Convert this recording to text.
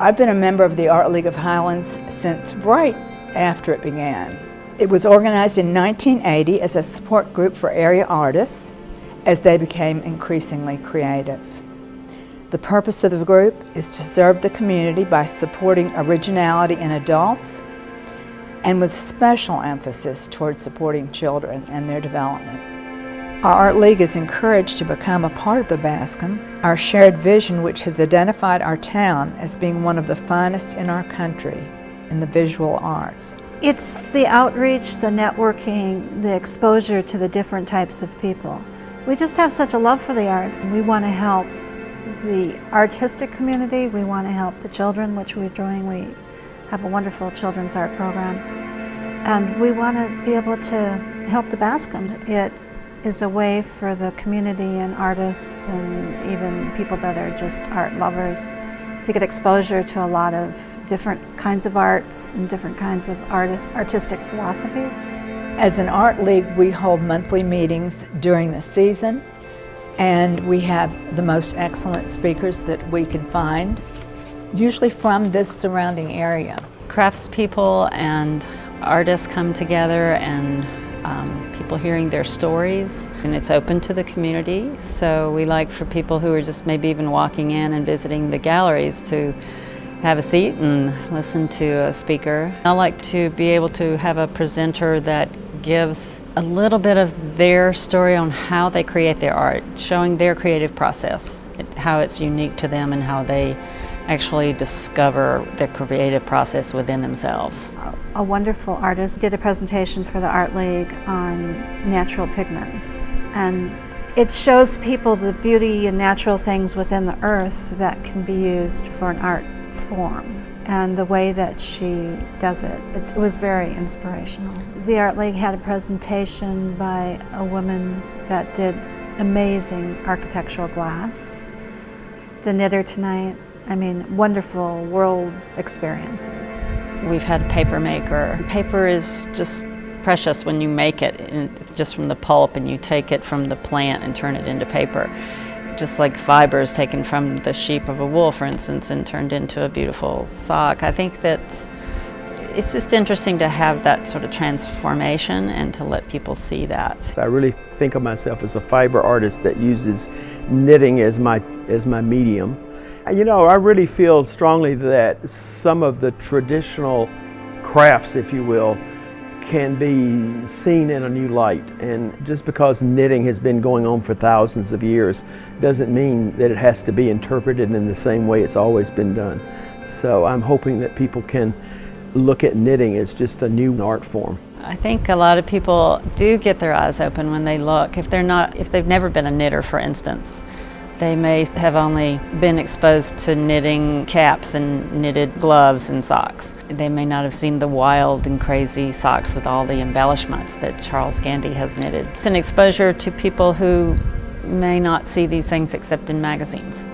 I've been a member of the Art League of Highlands since right after it began. It was organized in 1980 as a support group for area artists as they became increasingly creative. The purpose of the group is to serve the community by supporting originality in adults and with special emphasis towards supporting children and their development. Our Art League is encouraged to become a part of the Bascom, our shared vision which has identified our town as being one of the finest in our country in the visual arts. It's the outreach, the networking, the exposure to the different types of people. We just have such a love for the arts. We want to help the artistic community, we want to help the children, which we're doing. We have a wonderful children's art program. And we want to be able to help the Bascoms. It is a way for the community and artists and even people that are just art lovers to get exposure to a lot of different kinds of arts and different kinds of artistic philosophies. As an art league, we hold monthly meetings during the season, and we have the most excellent speakers that we can find, usually from this surrounding area. Craftspeople and artists come together, and people hearing their stories, and it's open to the community. So we like for people who are just maybe even walking in and visiting the galleries to have a seat and listen to a speaker. I like to be able to have a presenter that gives a little bit of their story on how they create their art, showing their creative process, how it's unique to them and how they actually discover their creative process within themselves. A wonderful artist did a presentation for the Art League on natural pigments, and it shows people the beauty and natural things within the earth that can be used for an art form. And the way that she does it, it was very inspirational. The Art League had a presentation by a woman that did amazing architectural glass. The knitter tonight, I mean, wonderful world experiences. We've had a paper maker. Paper is just precious when you make it just from the pulp and you take it from the plant and turn it into paper. Just like fibers taken from the sheep of a wool, for instance, and turned into a beautiful sock. I think that it's just interesting to have that sort of transformation and to let people see that. I really think of myself as a fiber artist that uses knitting as my medium. You know, I really feel strongly that some of the traditional crafts, if you will, can be seen in a new light. And just because knitting has been going on for thousands of years doesn't mean that it has to be interpreted in the same way it's always been done. So I'm hoping that people can look at knitting as just a new art form. I think a lot of people do get their eyes open when they look. If they've never been a knitter, for instance, they may have only been exposed to knitting caps and knitted gloves and socks. They may not have seen the wild and crazy socks with all the embellishments that Charles Gandy has knitted. It's an exposure to people who may not see these things except in magazines.